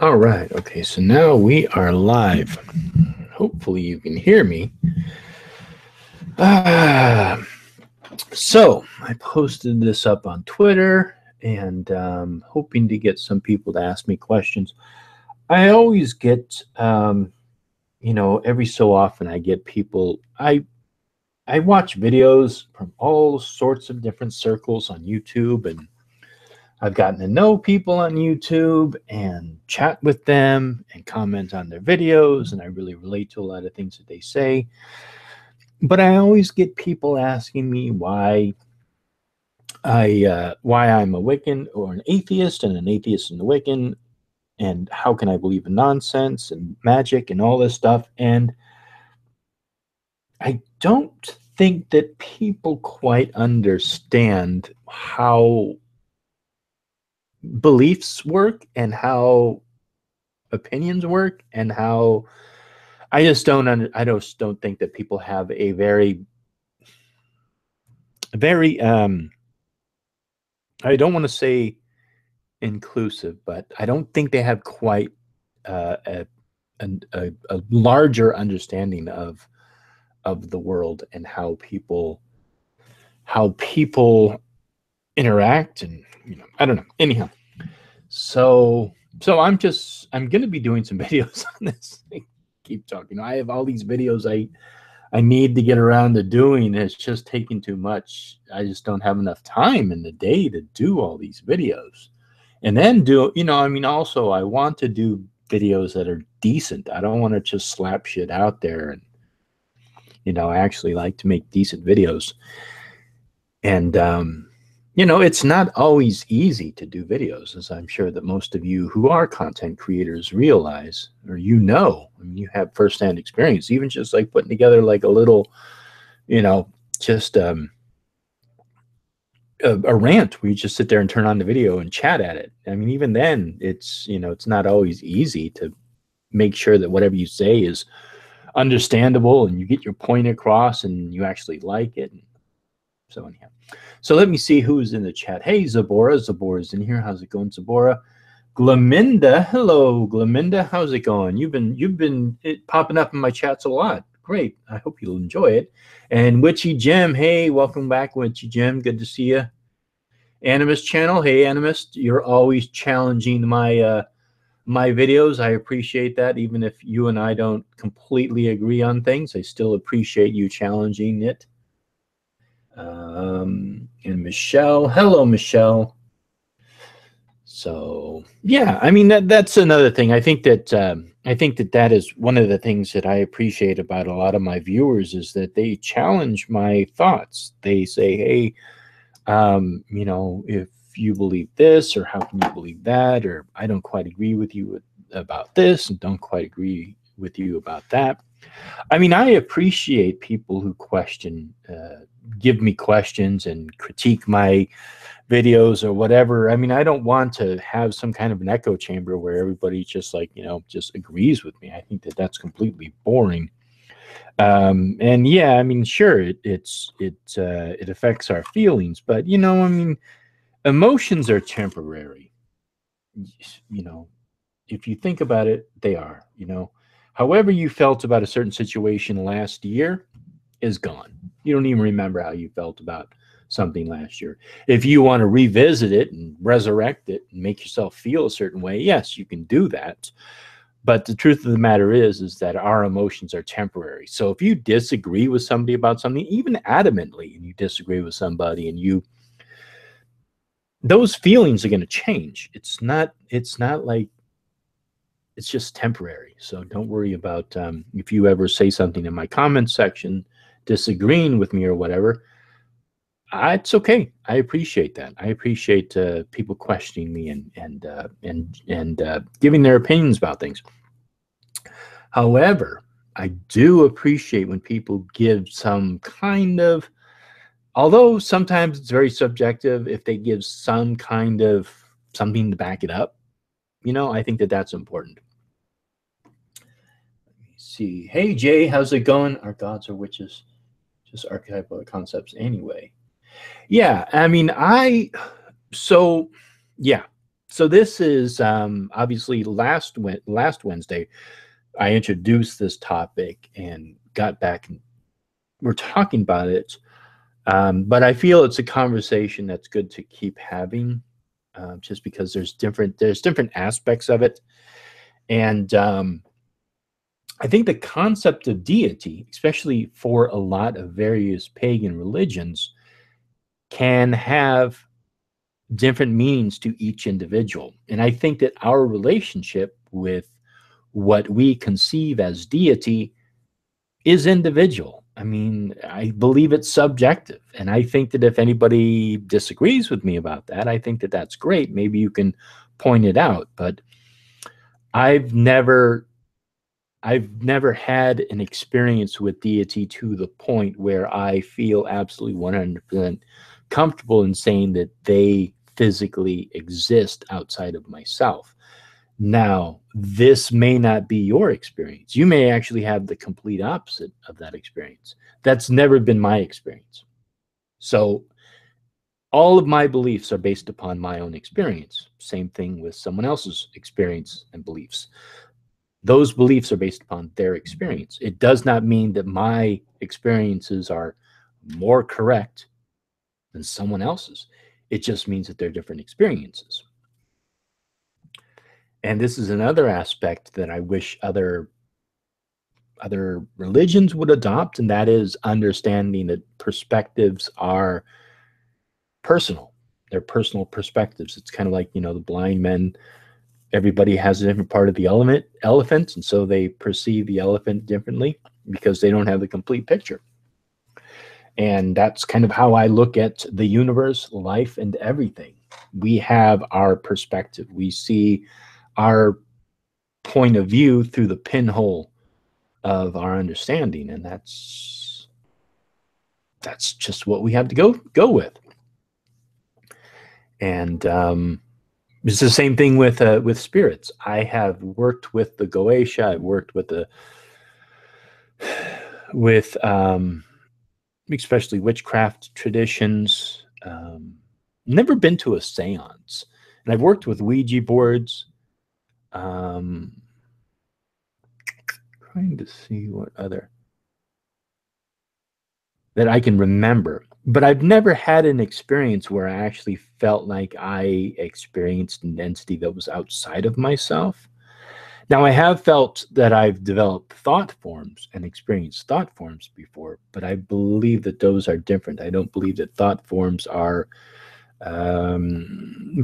All right. Okay. So now we are live. Hopefully you can hear me. Ah, so I posted this up on Twitter and hoping to get some people to ask me questions. I always get, every so often I get people. I watch videos from all sorts of different circles on YouTube, and I've gotten to know people on YouTube and chat with them and comment on their videos, and I really relate to a lot of things that they say. But I always get people asking me why I'm a Wiccan or an atheist and a Wiccan, and how can I believe in nonsense and magic and all this stuff. And I don't think that people quite understand how beliefs work and how opinions work and how I just don't think that people have a very I don't want to say inclusive, but I don't think they have quite uh, a, a larger understanding of the world and how people interact. And I don't know. Anyhow, so I'm gonna be doing some videos on this. I keep talking. I have all these videos I need to get around to doing. It's just taking too much. I just don't have enough time in the day to do all these videos. And then also I want to do videos that are decent. I don't want to just slap shit out there. And, I actually like to make decent videos. And, it's not always easy to do videos, as I'm sure that most of you who are content creators realize, or I mean, you have firsthand experience, even just like putting together like a little, you know, just a rant where you just sit there and turn on the video and chat at it. I mean, even then, it's not always easy to make sure that whatever you say is understandable and you get your point across and you actually like it. So anyhow, so let me see who's in the chat. Hey, Zabora. Zabora's in here. How's it going, Zabora? Glaminda. Hello, Glaminda. How's it going? You've been popping up in my chats a lot. Great. I hope you'll enjoy it. And Witchy Jim. Hey, welcome back, Witchy Jim. Good to see you. Animus channel. Hey, Animus. You're always challenging my videos. I appreciate that. Even if you and I don't completely agree on things, I still appreciate you challenging it. And Michelle. Hello, Michelle. So yeah, I mean that's another thing. I think that is one of the things that I appreciate about a lot of my viewers is that they challenge my thoughts. They say, "Hey, if you believe this, or how can you believe that, or I don't quite agree with you about this, and don't quite agree with you about that." I mean, I appreciate people who give me questions and critique my videos or whatever. I mean, I don't want to have some kind of an echo chamber where everybody just just agrees with me. I think that that's completely boring. And yeah, I mean, sure, it affects our feelings, but I mean, emotions are temporary. You know, if you think about it, they are. However you felt about a certain situation last year is gone. You don't even remember how you felt about something last year. If you want to revisit it and resurrect it and make yourself feel a certain way, yes, you can do that. But the truth of the matter is that our emotions are temporary. So if you disagree with somebody about something, even adamantly, and you disagree with somebody, and those feelings are going to change. It's not like it's just temporary. So don't worry about if you ever say something in my comment section disagreeing with me or whatever. It's okay. I appreciate that. I appreciate people questioning me and giving their opinions about things. However, I do appreciate when people give some kind of, although sometimes it's very subjective, if they give some kind of something to back it up. I think that that's important. Let me see. Hey, Jay, how's it going? Are gods or witches just archetypal concepts anyway? Yeah, I mean, so yeah. So this is obviously last Wednesday, I introduced this topic and got back and we're talking about it. But I feel it's a conversation that's good to keep having, just because there's different aspects of it. And I think the concept of deity, especially for a lot of various pagan religions, can have different meanings to each individual. And I think that our relationship with what we conceive as deity is individual. I mean, I believe it's subjective. And I think that if anybody disagrees with me about that, I think that that's great. Maybe you can point it out. But I've never had an experience with deity to the point where I feel absolutely 100% comfortable in saying that they physically exist outside of myself. Now, this may not be your experience. You may actually have the complete opposite of that experience. That's never been my experience. So all of my beliefs are based upon my own experience. Same thing with someone else's experience and beliefs. Those beliefs are based upon their experience. It does not mean that my experiences are more correct than someone else's. It just means that they're different experiences. And this is another aspect that I wish other religions would adopt, and that is understanding that perspectives are personal. They're personal perspectives. It's kind of like, the blind men. Everybody has a different part of the elephant, and so they perceive the elephant differently because they don't have the complete picture. And that's kind of how I look at the universe, life, and everything. We have our perspective. We see our point of view through the pinhole of our understanding, and that's just what we have to go with. And it's the same thing with spirits. I have worked with the Goetia. I've worked with especially witchcraft traditions. Never been to a seance, and I've worked with Ouija boards. Trying to see what other that I can remember, but I've never had an experience where I actually felt like I experienced an entity that was outside of myself. Now, I have felt that I've developed thought forms and experienced thought forms before, but I believe that those are different. I don't believe that thought forms are,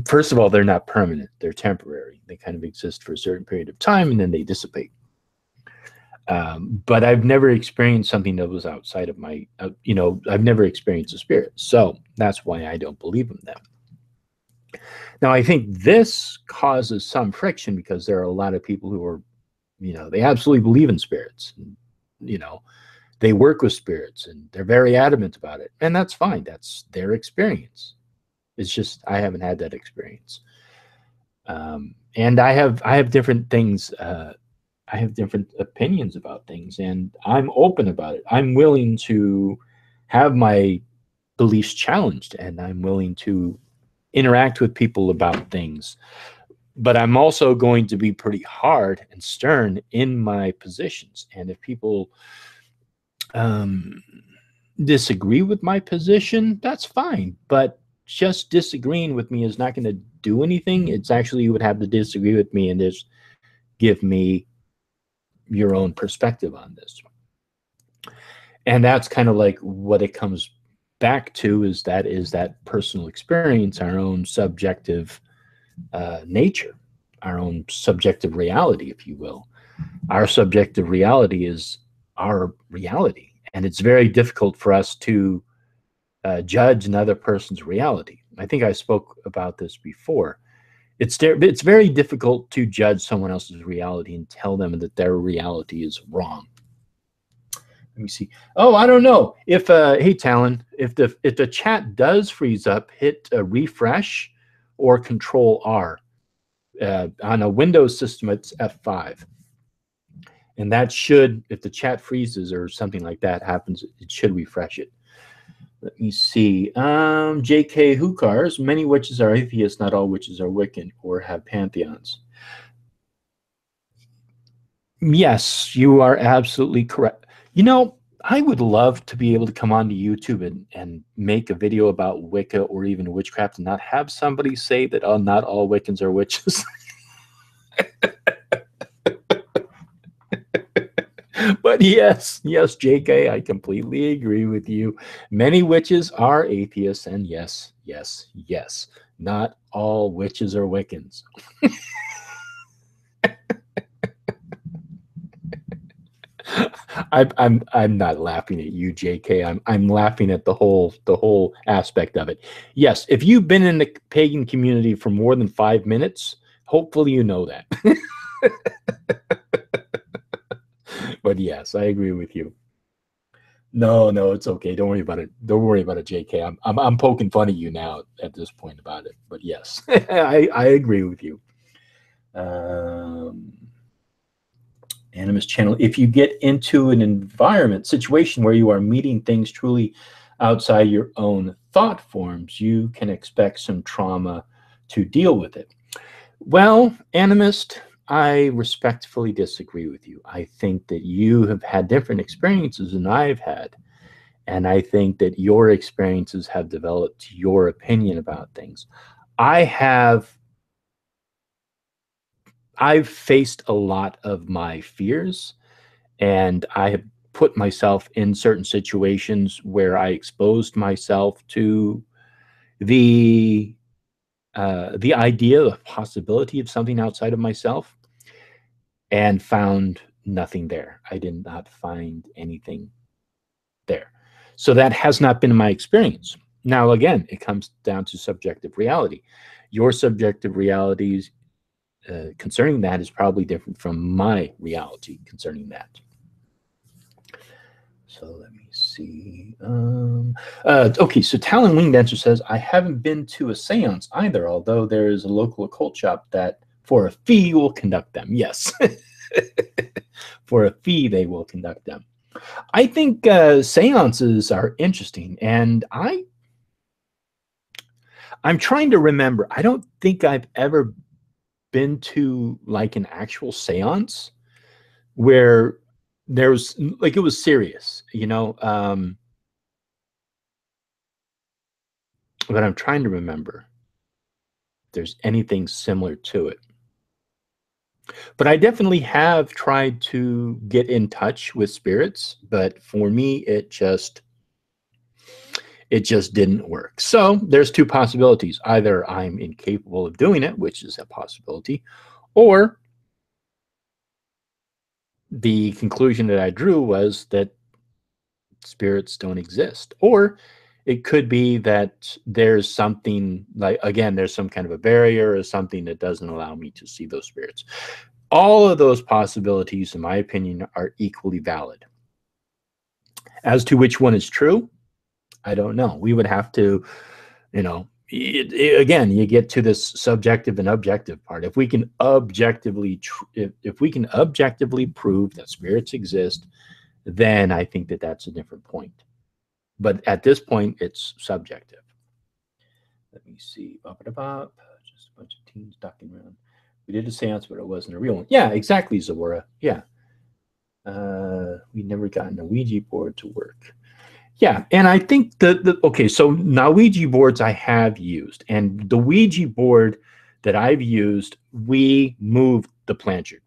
first of all, they're not permanent. They're temporary. They kind of exist for a certain period of time, and then they dissipate. But I've never experienced something that was outside of my, I've never experienced a spirit. So that's why I don't believe in them. Now, I think this causes some friction because there are a lot of people who are, they absolutely believe in spirits. And, they work with spirits and they're very adamant about it. And that's fine. That's their experience. It's just I haven't had that experience. And I have different things. I have different opinions about things, and I'm open about it. I'm willing to have my beliefs challenged, and I'm willing to interact with people about things. But I'm also going to be pretty hard and stern in my positions. And if people disagree with my position, that's fine. But just disagreeing with me is not going to do anything. It's actually, you would have to disagree with me and just give me your own perspective on this. And that's kind of like what it comes back to, is that personal experience, our own subjective nature, our own subjective reality, if you will. Our subjective reality is our reality, and it's very difficult for us to judge another person's reality. I think I spoke about this before. It's very difficult to judge someone else's reality and tell them that their reality is wrong. Let me see. Oh, I don't know. If hey Talon, if the chat does freeze up, hit refresh or Control R. On a Windows system, it's F5. And that should, if the chat freezes or something like that happens, it should refresh it. Let me see. J.K. Hookars. Many witches are atheists. Not all witches are Wiccan or have pantheons. Yes, you are absolutely correct. You know, I would love to be able to come onto YouTube and make a video about Wicca or even witchcraft and not have somebody say that, oh, not all Wiccans are witches. But yes, JK, I completely agree with you. Many witches are atheists, and yes, not all witches are Wiccans. I'm not laughing at you, JK. I'm laughing at the whole aspect of it. Yes, if you've been in the pagan community for more than 5 minutes, hopefully you know that. But yes, I agree with you. No, it's okay. Don't worry about it. Don't worry about it, JK. I'm poking fun at you now at this point about it. But yes, I agree with you. Animus channel. If you get into an environment situation where you are meeting things truly outside your own thought forms, you can expect some trauma to deal with it. Well, Animist, I respectfully disagree with you. I think that you have had different experiences than I've had. And I think that your experiences have developed your opinion about things. I've faced a lot of my fears, and I have put myself in certain situations where I exposed myself to the idea, the possibility of something outside of myself, and found nothing there. I did not find anything there. So that has not been my experience. Now, again, it comes down to subjective reality. Your subjective realities concerning that is probably different from my reality concerning that. So let me see. Okay, so Talon Winged Dancer says, I haven't been to a seance either, although there is a local occult shop that for a fee will conduct them. Yes. For a fee, they will conduct them. I think seances are interesting, and I'm trying to remember. I don't think I've ever been to like an actual seance where there's like it was serious, you know. But I'm trying to remember if there's anything similar to it. But I definitely have tried to get in touch with spirits, but for me, it just didn't work. So there's two possibilities. Either I'm incapable of doing it, which is a possibility, or the conclusion that I drew was that spirits don't exist. Or it could be that there's something like, again, there's some kind of a barrier or something that doesn't allow me to see those spirits. All of those possibilities, in my opinion, are equally valid. As to which one is true, I don't know. We would have to, again, you get to this subjective and objective part. If we can objectively, if we can objectively prove that spirits exist, then I think that that's a different point. But at this point, it's subjective. Let me see. Just a bunch of teens ducking around. We did a seance, but it wasn't a real one. Yeah, exactly, Zawara. Yeah. We never gotten a Ouija board to work. Yeah, and I think okay, so now Ouija boards I have used, and the Ouija board that I've used, we moved the planchette.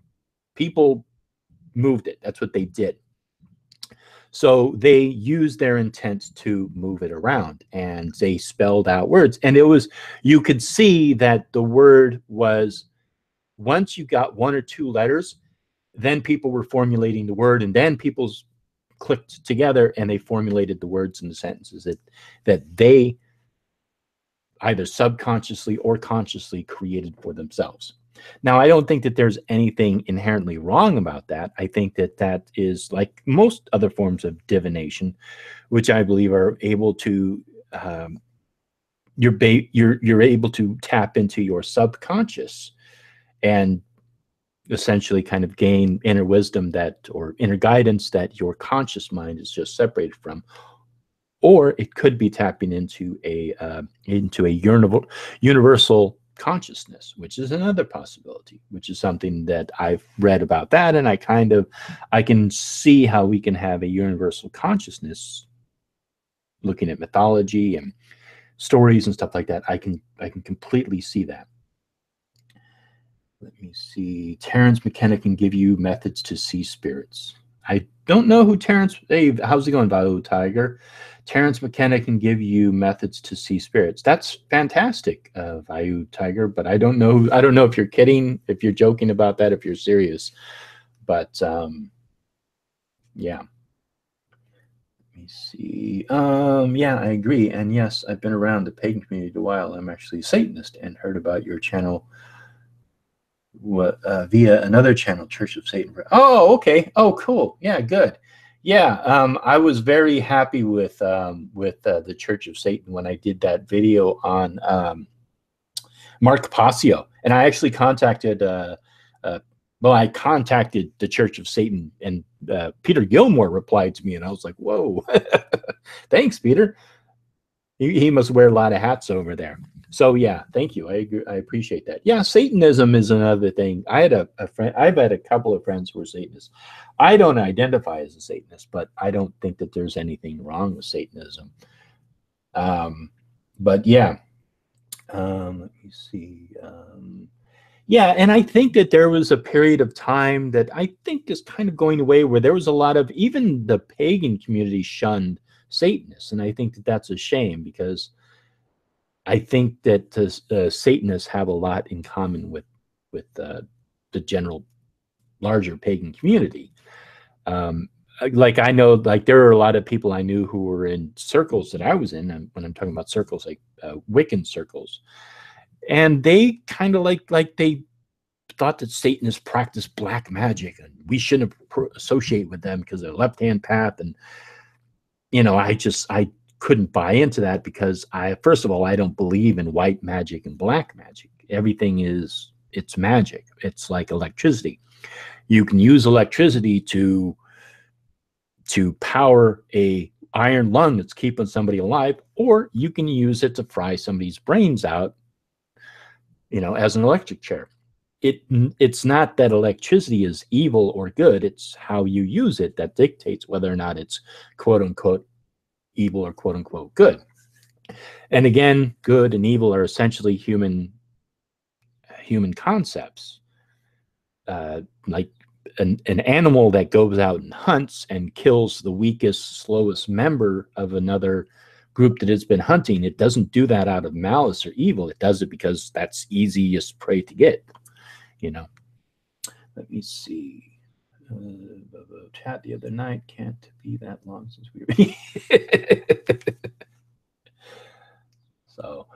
People moved it. That's what they did. So they used their intent to move it around, and they spelled out words. And you could see that the word was, once you got one or two letters, then people were formulating the word, and then people clicked together and they formulated the words and the sentences that they either subconsciously or consciously created for themselves. Now, I don't think that there's anything inherently wrong about that. I think that that is like most other forms of divination, which I believe are able to you're able to tap into your subconscious and essentially kind of gain inner wisdom or inner guidance that your conscious mind is just separated from. or it could be tapping into a universal consciousness, which is another possibility, which is something that I've read about that, and I can see how we can have a universal consciousness looking at mythology and stories and stuff like that. I can completely see that. Let me see. Terence McKenna can give you methods to see spirits. I don't know who Terence. Hey, how's it going, Valu Tiger? Terence McKenna can give you methods to see spirits. That's fantastic, Valu Tiger. But I don't know. I don't know if you're kidding, if you're joking about that, if you're serious. But yeah. Let me see. Yeah, I agree. And yes, I've been around the pagan community a while. I'm actually a Satanist and heard about your channel via another channel, Church of Satan. Oh, okay. Oh, cool. Yeah, good. Yeah, I was very happy with the Church of Satan when I did that video on Mark Passio, and I actually contacted. Well, I contacted the Church of Satan, and Peter Gilmore replied to me, and I was like, "Whoa, thanks, Peter." He must wear a lot of hats over there. So yeah, thank you. I agree. I appreciate that. Yeah, Satanism is another thing. I had a friend. I've had a couple of friends who are Satanists. I don't identify as a Satanist, but I don't think that there's anything wrong with Satanism. But yeah, let me see. Yeah, and I think that there was a period of time that I think is kind of going away where there was a lot of, even the pagan community shunned Satanists, and I think that that's a shame, because I think that Satanists have a lot in common with the general larger pagan community. Like I know, like there are a lot of people I knew who were in circles that I was in, and when I'm talking about circles, like Wiccan circles, and they kind of like they thought that Satanists practiced black magic, and we shouldn't associate with them because they're left-hand path. And I couldn't buy into that, because first of all, I don't believe in white magic and black magic. Everything it's magic. It's like electricity. You can use electricity to power a iron lung that's keeping somebody alive, or you can use it to fry somebody's brains out, as an electric chair. It's not that electricity is evil or good. It's how you use it that dictates whether or not it's quote unquote evil or quote unquote good. And again, good and evil are essentially human concepts. Like an animal that goes out and hunts and kills the weakest, slowest member of another group that it's been hunting, it doesn't do that out of malice or evil. It does it because that's easiest prey to get. Let me see. Chat the other night, can't be that long since we were So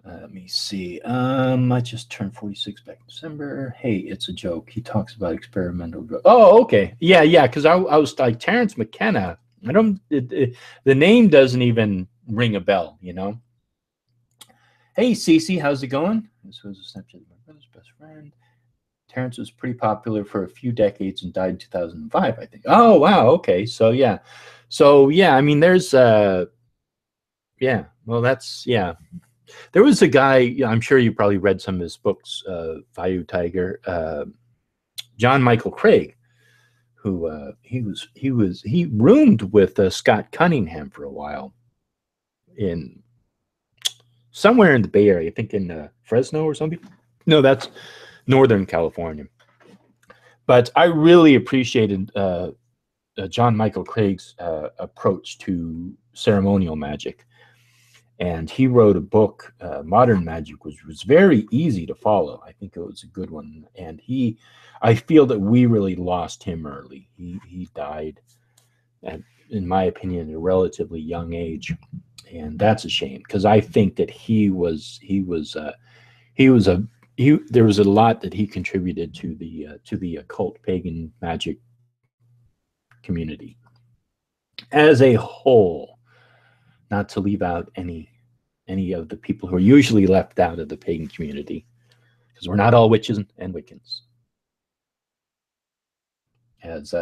let me see. I just turned 46 back in December. Hey, it's a joke. He talks about experimental drugs. Oh, okay. Yeah, because I was like, Terence McKenna. The name doesn't even ring a bell, Hey, Cece, how's it going? This was a Snapchat of my brother's best friend. Terence was pretty popular for a few decades and died in 2005, I think. Oh, wow. Okay. So, yeah. I mean, there's, yeah. Well, that's, yeah. There was a guy, I'm sure you probably read some of his books, Vayu Tiger, John Michael Craig, who he roomed with Scott Cunningham for a while somewhere in the Bay Area, I think in Fresno or something. No, that's Northern California. But I really appreciated John Michael Craig's approach to ceremonial magic. And he wrote a book, Modern Magic, which was very easy to follow. I think it was a good one. And I feel that we really lost him early. He died, in my opinion, at a relatively young age. And that's a shame, because I think that there was a lot that he contributed to the occult pagan magic community as a whole, not to leave out any of the people who are usually left out of the pagan community, because we're not all witches and Wiccans, as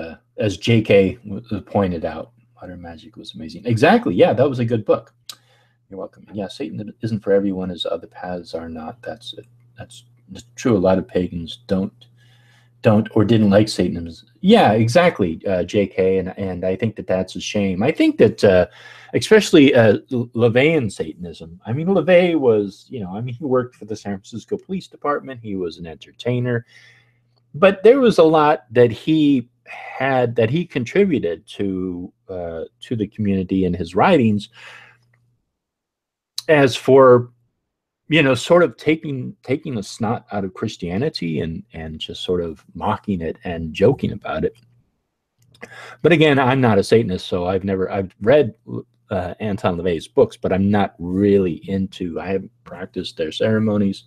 JK pointed out. Water Magic was amazing. Exactly. Yeah, that was a good book. You're welcome. And yeah, Satan isn't for everyone as other paths are not. That's it. That's true. A lot of pagans don't or didn't like Satanism. Yeah, exactly, JK, and I think that that's a shame. I think that especially LaVeyan Satanism. I mean, LaVey was, you know, I mean, he worked for the San Francisco Police Department. He was an entertainer, but there was a lot that he had that he contributed to the community in his writings. As for, you know, sort of taking the snot out of Christianity and just sort of mocking it and joking about it. But again, I'm not a Satanist, so I've read Anton LaVey's books, but I'm not really into. I haven't practiced their ceremonies,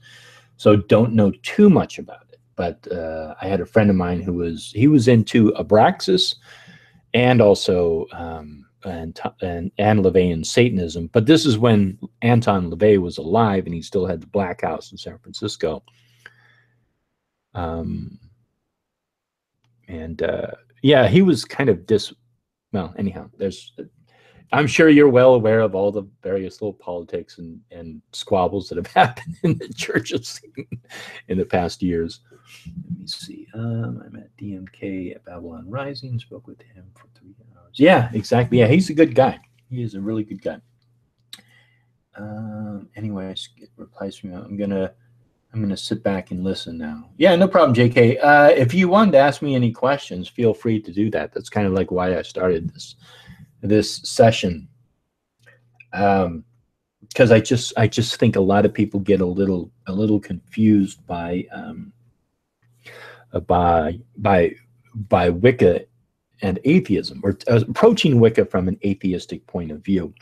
so don't know too much about it. But I had a friend of mine who was into Abraxas and also and LaVeyan Satanism. But this is when Anton LaVey was alive and he still had the Black House in San Francisco. Yeah, he was kind of well, anyhow, I'm sure you're well aware of all the various little politics and squabbles that have happened in the Church of Satan in the past years. Let me see. I'm at DMK at Babylon Rising, spoke with him for 3 hours. Yeah, exactly. Yeah, he's a good guy. He is a really good guy. Anyway, I get replies from you. I'm gonna sit back and listen now. Yeah, no problem, JK. If you wanted to ask me any questions, feel free to do that. That's kind of like why I started this session. Because I just think a lot of people get a little confused by Wicca and atheism, or approaching Wicca from an atheistic point of view.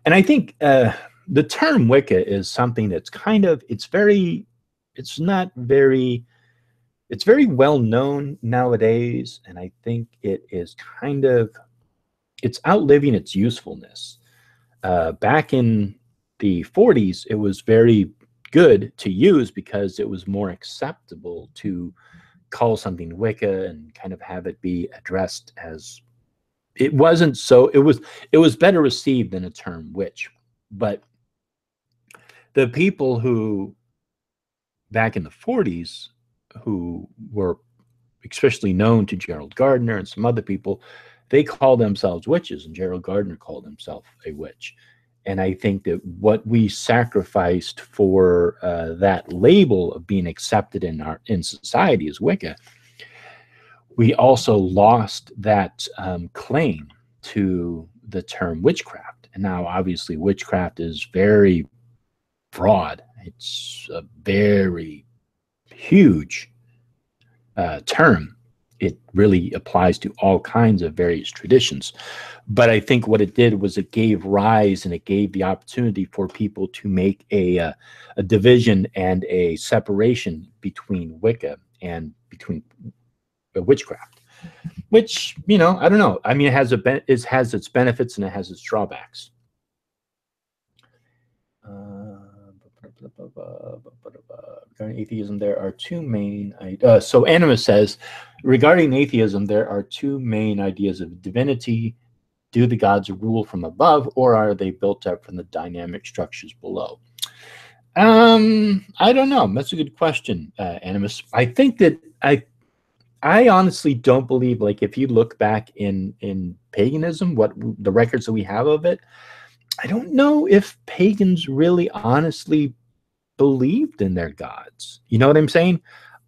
And I think the term Wicca is something that's kind of, it's very well known nowadays, and I think it is kind of, it's outliving its usefulness. Back in the 40s, it was very good to use because it was more acceptable to call something Wicca and kind of have it be addressed as, it wasn't so, it was better received than a term witch. But the people who back in the 40s who were especially known to Gerald Gardner and some other people, they called themselves witches, and Gerald Gardner called himself a witch. And I think that what we sacrificed for that label of being accepted in society as Wicca, we also lost that claim to the term witchcraft. And now, obviously, witchcraft is very broad. It's a very huge term. It really applies to all kinds of various traditions. But I think what it did was it gave rise and it gave the opportunity for people to make a division and a separation between Wicca and between witchcraft, which, you know, I don't know. I mean, it has its benefits and it has its drawbacks. Regarding atheism, there are two main. So Animus says, regarding atheism, there are two main ideas of divinity. Do the gods rule from above, or are they built up from the dynamic structures below? I don't know. That's a good question, Animus. I think that I honestly don't believe, like, if you look back in paganism, what the records that we have of it, I don't know if pagans really honestly believed in their gods. You know what I'm saying?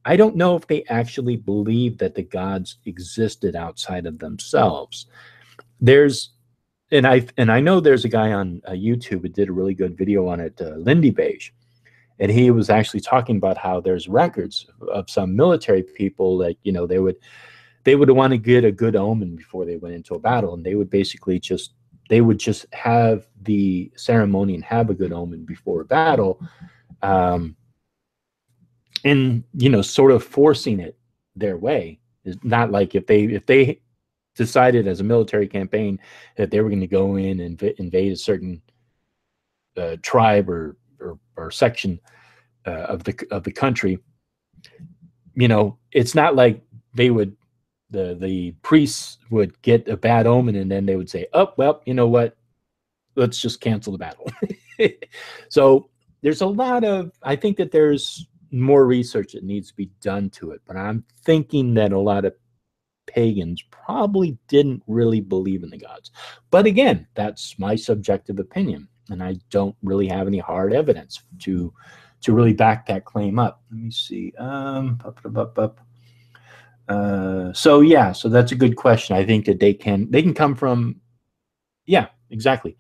I don't know if they actually believed that the gods existed outside of themselves. And I know there's a guy on YouTube who did a really good video on it, Lindy Beige, and he was actually talking about how there's records of some military people that, you know, they would want to get a good omen before they went into a battle, and they would basically just have the ceremony and have a good omen before a battle, and, you know, sort of forcing it their way. Is not like if they decided as a military campaign that they were going to go in and invade a certain tribe or section of the country, you know, it's not like they would the priests would get a bad omen, and then they would say, "Oh, well, you know what? Let's just cancel the battle." So there's a lot of, I think that there's more research that needs to be done to it, but I'm thinking that a lot of pagans probably didn't really believe in the gods. But again, that's my subjective opinion, and I don't really have any hard evidence to really back that claim up. Let me see. So yeah, so that's a good question. I think that they can come from, yeah, exactly.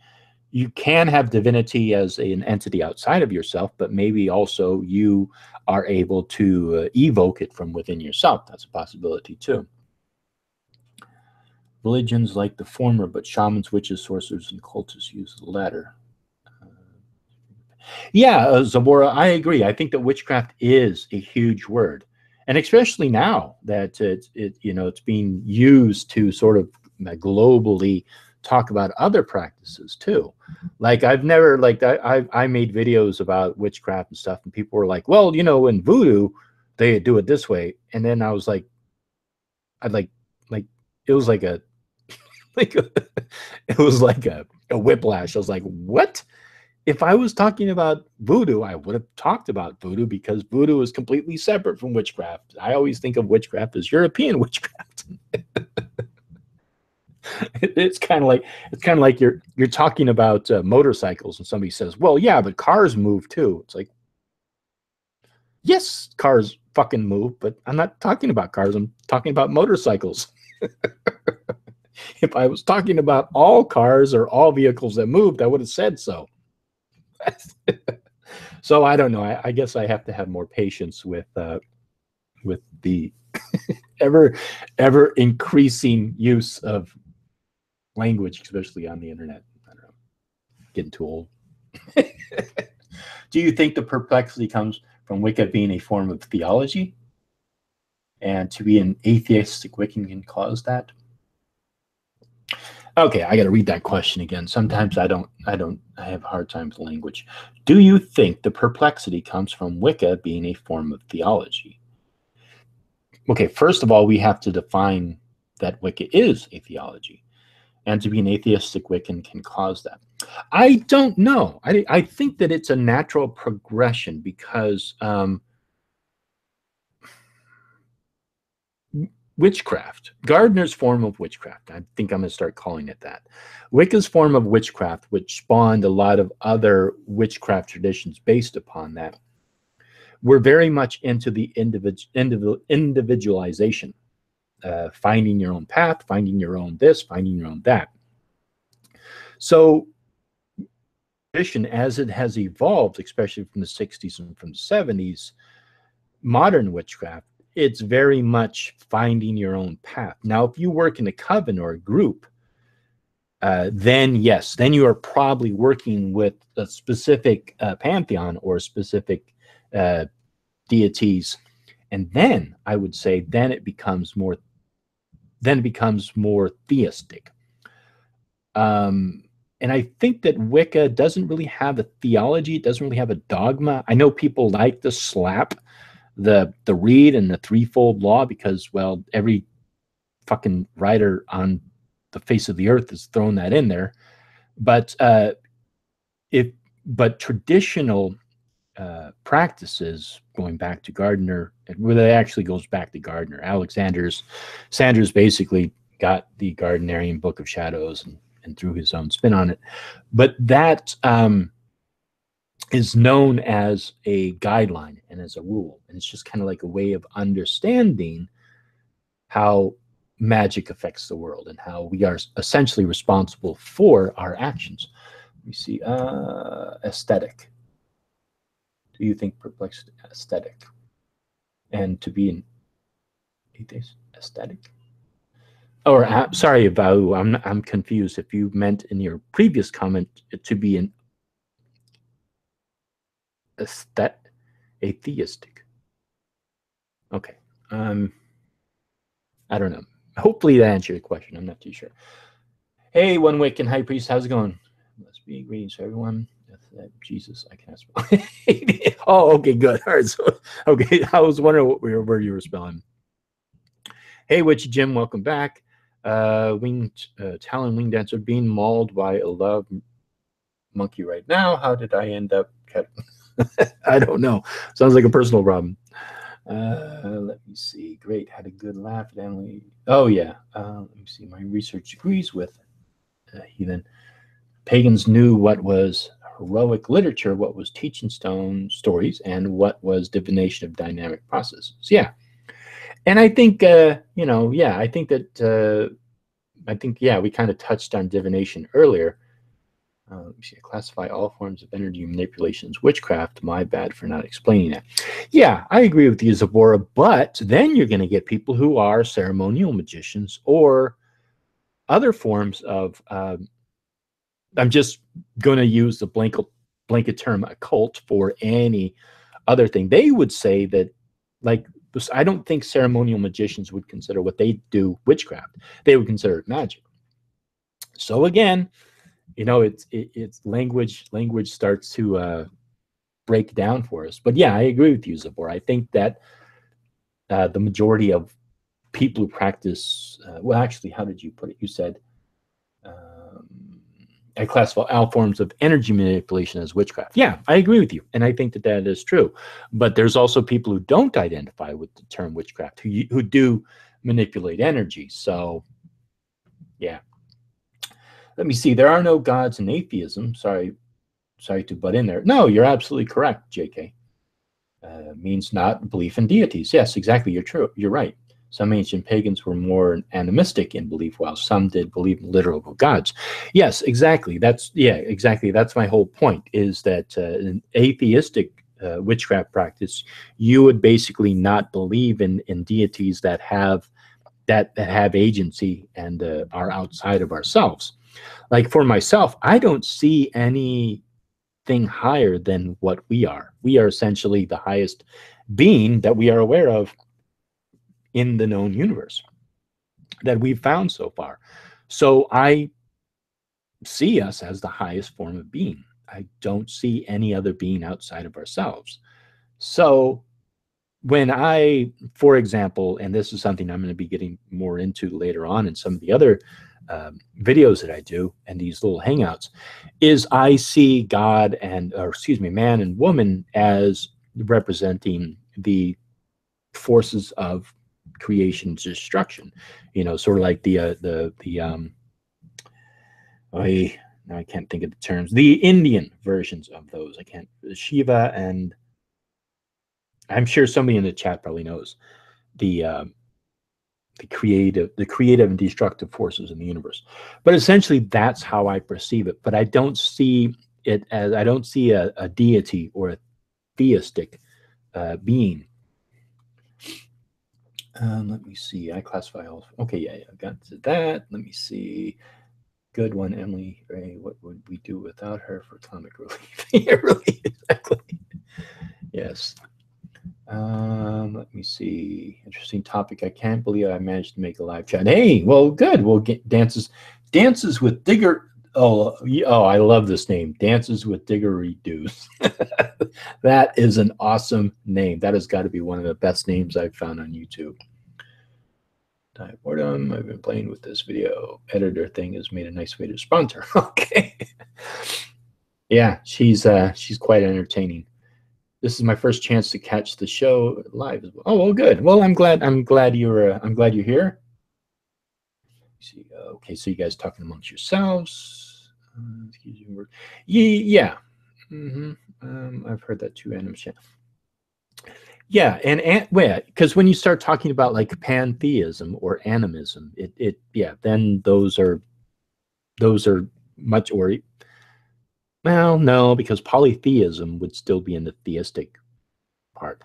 You can have divinity as an entity outside of yourself, but maybe also you are able to evoke it from within yourself. That's a possibility too. Religions like the former, but shamans, witches, sorcerers, and cultists use the latter. Yeah, Zabora, I agree. I think that witchcraft is a huge word, and especially now that it's being used to sort of globally talk about other practices too. Like I've never like I made videos about witchcraft and stuff, and people were like, "Well, in voodoo, they do it this way," and then I was like, I'd like it was like a like it was like a whiplash. I was like, "What?" If I was talking about voodoo, I would have talked about voodoo because voodoo is completely separate from witchcraft. I always think of witchcraft as European witchcraft. It's kind of like you're talking about motorcycles, and somebody says, "Well, yeah, but cars move too." It's like, yes, cars fucking move, but I'm not talking about cars. I'm talking about motorcycles. If I was talking about all cars or all vehicles that moved, I would have said so. So I don't know. I guess I have to have more patience with the ever increasing use of language, especially on the internet. I don't know. Getting too old. Do you think the perplexity comes from Wicca being a form of theology, and to be an atheistic Wiccan can cause that? Okay, I got to read that question again. Sometimes I have a hard time with language. Do you think the perplexity comes from Wicca being a form of theology? Okay, first of all, we have to define that Wicca is a theology, and to be an atheistic Wiccan can cause that. I don't know. I think that it's a natural progression because witchcraft, Gardner's form of witchcraft, I think I'm going to start calling it that. Wicca's form of witchcraft, which spawned a lot of other witchcraft traditions based upon that, were very much into the individualization, finding your own path, finding your own this, finding your own that. So tradition, as it has evolved, especially from the 60s and from the 70s, modern witchcraft, it's very much finding your own path. Now, if you work in a coven or a group, then yes, then you are probably working with a specific pantheon or specific deities, and then I would say then it becomes more theistic. And I think that Wicca doesn't really have a theology. It doesn't really have a dogma. I know people like to slap the reed and the threefold law because, well, every fucking writer on the face of the earth has thrown that in there. But traditional practices, going back to Gardner, well, it actually goes back to Gardner. Sanders basically got the Gardnerian Book of Shadows and threw his own spin on it. But that is known as a guideline and as a rule. And it's just kind of like a way of understanding how magic affects the world and how we are essentially responsible for our actions. We see aesthetic. Do you think perplexed aesthetic? And to be an atheist aesthetic? Or sorry, Bau, I'm confused. If you meant in your previous comment to be an atheistic. Okay. I don't know. Hopefully that answered your question. I'm not too sure. Hey, One Wick and High Priest, how's it going? Let's be greetings to everyone. Jesus, I can't spell. Oh, okay, good. All right, so okay, I was wondering where you were spelling. Hey, Witchy Jim, welcome back. Talon wing dancer being mauled by a love monkey right now. How did I end up? I don't know. Sounds like a personal problem. Let me see. Great. Had a good laugh at Emily. Oh, yeah. Let me see. My research agrees with heathen. Pagans knew what was heroic literature, what was teaching stone stories, and what was divination of dynamic processes. Yeah. And I think, yeah, I think that, yeah, we kind of touched on divination earlier. Let me see, classify all forms of energy manipulation as witchcraft. My bad for not explaining that. Yeah, I agree with you, Zabora, but then you're going to get people who are ceremonial magicians or other forms of, I'm just going to use the blanket term occult for any other thing. They would say that, like, I don't think ceremonial magicians would consider what they do witchcraft. They would consider it magic. So again, it's language starts to break down for us. But yeah, I agree with you, Zabor. I think that the majority of people who practice, well, actually, how did you put it? You said, I classify all forms of energy manipulation as witchcraft. Yeah, I agree with you. And I think that that is true. But there's also people who don't identify with the term witchcraft, who do manipulate energy. So, yeah. Let me see. There are no gods in atheism. Sorry to butt in there. No, you're absolutely correct, JK. Means not belief in deities. Yes, exactly. You're right. Some ancient pagans were more animistic in belief, while some did believe in literal gods. Yes, exactly. That's my whole point. Is that in atheistic witchcraft practice, you would basically not believe in deities that have agency and are outside of ourselves. Like for myself, I don't see anything higher than what we are. We are essentially the highest being that we are aware of in the known universe that we've found so far. So I see us as the highest form of being. I don't see any other being outside of ourselves. So when for example, and this is something I'm going to be getting more into later on in some of the other videos that I do and these little hangouts, is I see God man and woman as representing the forces of creation and destruction. Sort of like I can't think of the terms. The Indian versions of those. Shiva, and I'm sure somebody in the chat probably knows the creative and destructive forces in the universe. But essentially, that's how I perceive it. But I don't see a deity or a theistic being. Let me see. I classify all. Okay, yeah, I got to that. Let me see. Good one, Emily Ray. What would we do without her for comic relief? Yeah, really, exactly. Yes. Let me see. Interesting topic. I can't believe I managed to make a live chat. Hey, well, good. We'll get dances with Digger. Oh, I love this name. Dances with Diggery-Doos. That is an awesome name. That has got to be one of the best names I've found on YouTube. Boredom. I've been playing with this video editor thing. Has made a nice way to respond to her. Okay. Yeah, she's quite entertaining. This is my first chance to catch the show live as well. Oh, well, good. Well, I'm glad you're here. See, okay, so you guys talking amongst yourselves. Excuse me. Yeah. I've heard that too, Adam. Yeah, and because when you start talking about like pantheism or animism, then those are much well, no, because polytheism would still be in the theistic part.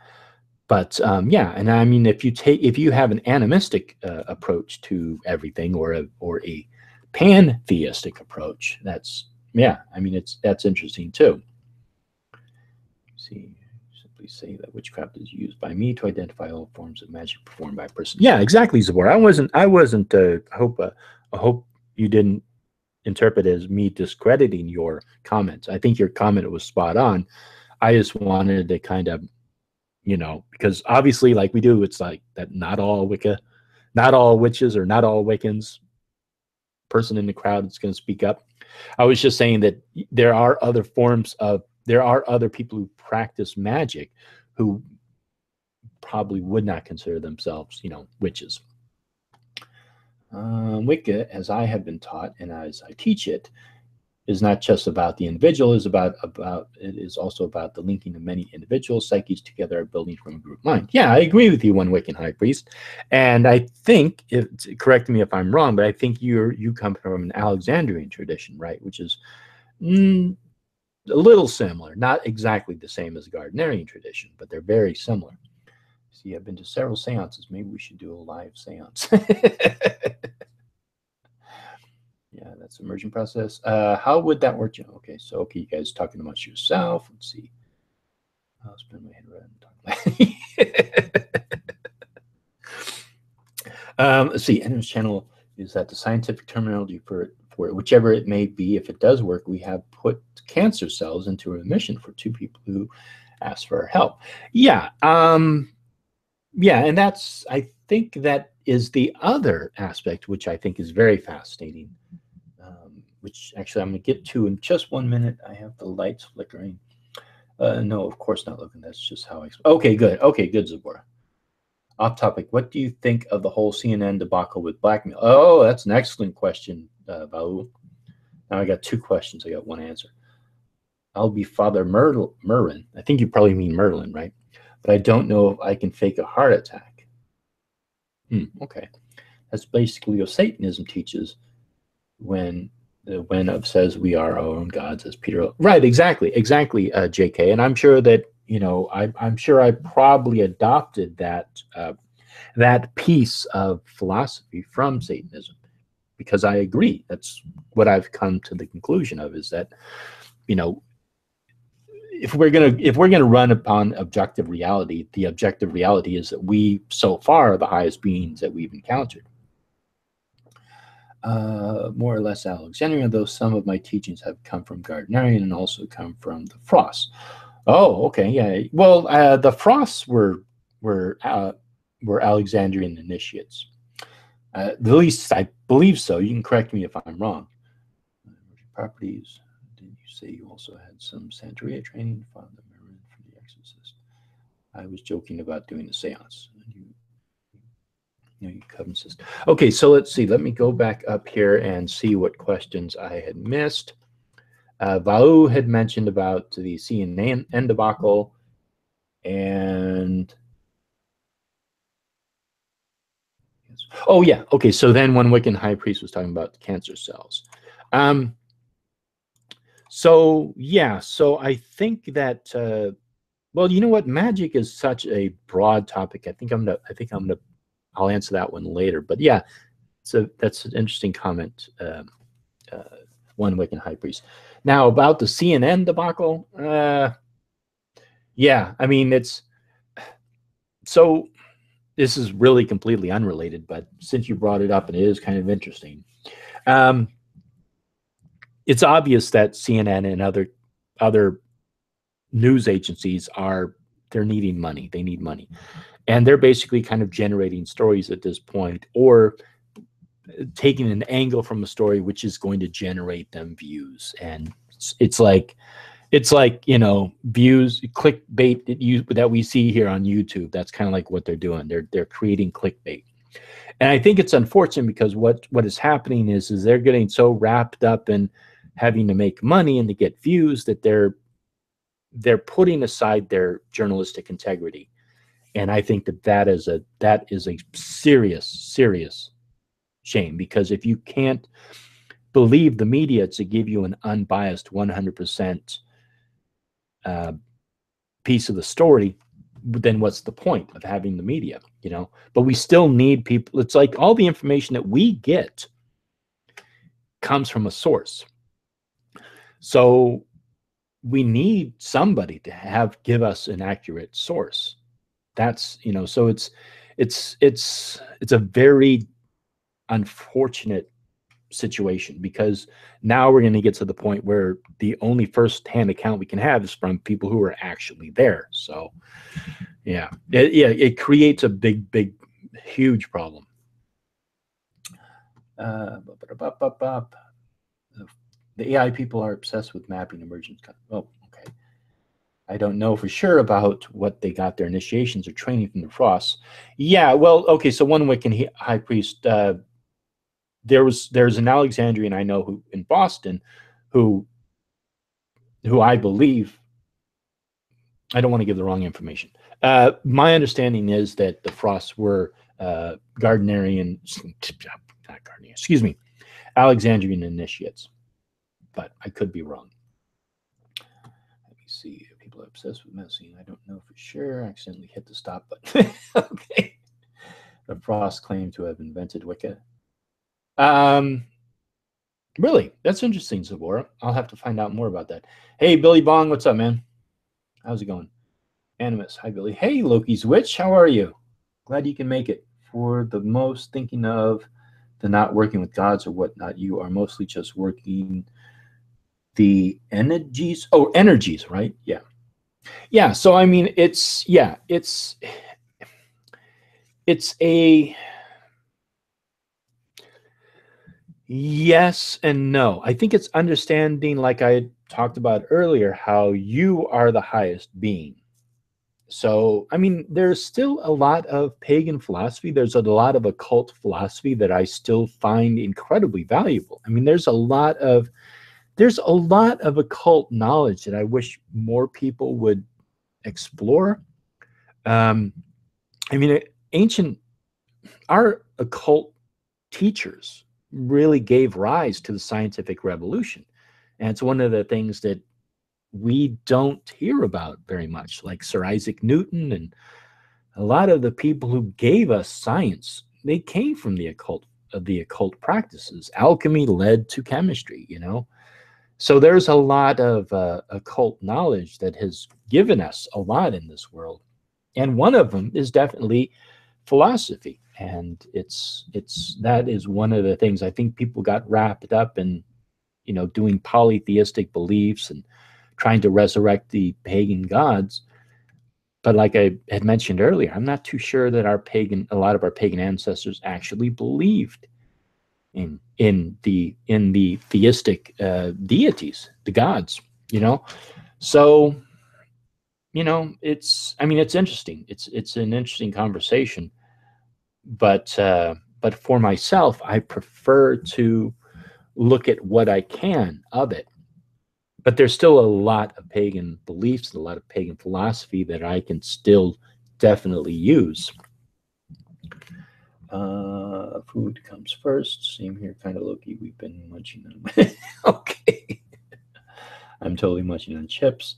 But yeah, and I mean, if you have an animistic approach to everything, or a pantheistic approach, that's interesting too. See. Say that witchcraft is used by me to identify all forms of magic performed by a person. Yeah, exactly, Zabor. I wasn't. I hope you didn't interpret it as me discrediting your comments. I think your comment was spot on. I just wanted to kind of, because obviously, like we do, it's like that. Not all Wicca not all witches or not all Wiccans. Person in the crowd that's going to speak up. I was just saying that there are other there are other people who practice magic who probably would not consider themselves, witches. Wicca, as I have been taught and as I teach it, is not just about the individual, it is also about the linking of many individual psyches together, building from a group mind. Yeah, I agree with you, one Wiccan high priest. And I think, correct me if I'm wrong, but I think you come from an Alexandrian tradition, right? Which is a little similar, not exactly the same as the Gardnerian tradition, but they're very similar. See, I've been to several seances. Maybe we should do a live seance. Yeah, that's emerging process. How would that work? Okay, so okay, you guys talking amongst yourself. Let's see. I'll spin my head around. Let's see. Ender's channel is that the scientific terminology for whichever it may be. If it does work, we have put cancer cells into remission for 2 people who asked for help. Yeah. Yeah, and I think that is the other aspect, which I think is very fascinating. Which actually I'm going to get to in just 1 minute. I have the lights flickering. No, of course not looking. That's just how I... Okay, good. Okay, good, Zabora. Off topic. What do you think of the whole CNN debacle with blackmail? Oh, that's an excellent question, Baul. Now I got 2 questions. I got 1 answer. I'll be Father Merlin. I think you probably mean Merlin, right? But I don't know if I can fake a heart attack. Okay. That's basically what Satanism teaches when says we are our own gods, as Peter. Right, exactly, JK. And I'm sure that, I'm sure I probably adopted that piece of philosophy from Satanism, because I agree. That's what I've come to the conclusion of, is that, if we're gonna run upon objective reality, the objective reality is that we so far are the highest beings that we've encountered. More or less Alexandrian, though some of my teachings have come from Gardnerian and also come from the Frosts. Oh, okay, yeah. Well, the Frosts were Alexandrian initiates. At least I believe so. You can correct me if I'm wrong. Properties. Didn't you say you also had some Santeria training from The Exorcist? I was joking about doing the seance. You covenant system. Okay, so let's see. Let me go back up here and see what questions I had missed. Vau had mentioned about the CNN debacle, and oh yeah, okay. So then, one Wiccan high priest was talking about the cancer cells. So yeah, so I think that well, you know what? Magic is such a broad topic. I'll answer that one later. But yeah, so that's an interesting comment. One Wiccan high priest. Now about the CNN debacle. Yeah, I mean, it's so. This is really completely unrelated, but since you brought it up, and it is kind of interesting. It's obvious that CNN and other news agencies they're needing money. They need money. And they're basically kind of generating stories at this point, or taking an angle from a story which is going to generate them views. And it's like views, clickbait that we see here on YouTube. That's kind of like what they're doing. They're creating clickbait. And I think it's unfortunate, because what is happening is they're getting so wrapped up in having to make money and to get views that they're putting aside their journalistic integrity. And I think that is a serious shame, because if you can't believe the media to give you an unbiased 100% piece of the story, then what's the point of having the media? But we still need people. It's like all the information that we get comes from a source. So we need somebody to give us an accurate source. That's, so it's a very unfortunate situation, because now we're going to get to the point where the only first-hand account we can have is from people who are actually there. So yeah, it creates a big, huge problem. Bup, bup, bup. The AI people are obsessed with mapping emergence. Oh, okay. I don't know for sure about what they got their initiations or training from the Frosts. Yeah, well, okay. So one Wiccan high priest, there's an Alexandrian I know who in Boston, who I believe, I don't want to give the wrong information. My understanding is that the Frosts were Gardnerian, not Gardnerian, excuse me, Alexandrian initiates, but I could be wrong. Let me see. People are obsessed with messing. I don't know for sure. I accidentally hit the stop button. Okay. The Frosts claim to have invented Wicca. Really? That's interesting, Zavora. I'll have to find out more about that. Hey, Billy Bong, what's up, man? How's it going? Animus, hi, Billy. Hey, Loki's Witch, how are you? Glad you can make it. For the most thinking of the not working with gods or whatnot, you are mostly just working the energies. Oh, energies, right? Yeah. Yeah. So, I mean, it's a yes and no. I think it's understanding, like I talked about earlier, how you are the highest being. So, I mean, there's still a lot of pagan philosophy. There's a lot of occult philosophy that I still find incredibly valuable. I mean, there's a lot of occult knowledge that I wish more people would explore. Um, I mean, our occult teachers really gave rise to the scientific revolution. And it's one of the things that we don't hear about very much, like Sir Isaac Newton and a lot of the people who gave us science. They came from the occult practices. Alchemy led to chemistry, you know. So there's a lot of occult knowledge that has given us a lot in this world, and one of them is definitely philosophy. And it's that is one of the things I think people got wrapped up in, you know, doing polytheistic beliefs and trying to resurrect the pagan gods. But like I had mentioned earlier, I'm not too sure that a lot of our pagan ancestors actually believed in the theistic deities, the gods, you know. So, you know, I mean, it's interesting. It's an interesting conversation, but for myself, I prefer to look at what I can of it. But there's still a lot of pagan beliefs, a lot of pagan philosophy that I can still definitely use. Food comes first. Same here, kind of Loki. We've been munching on. Okay. I'm totally munching on chips.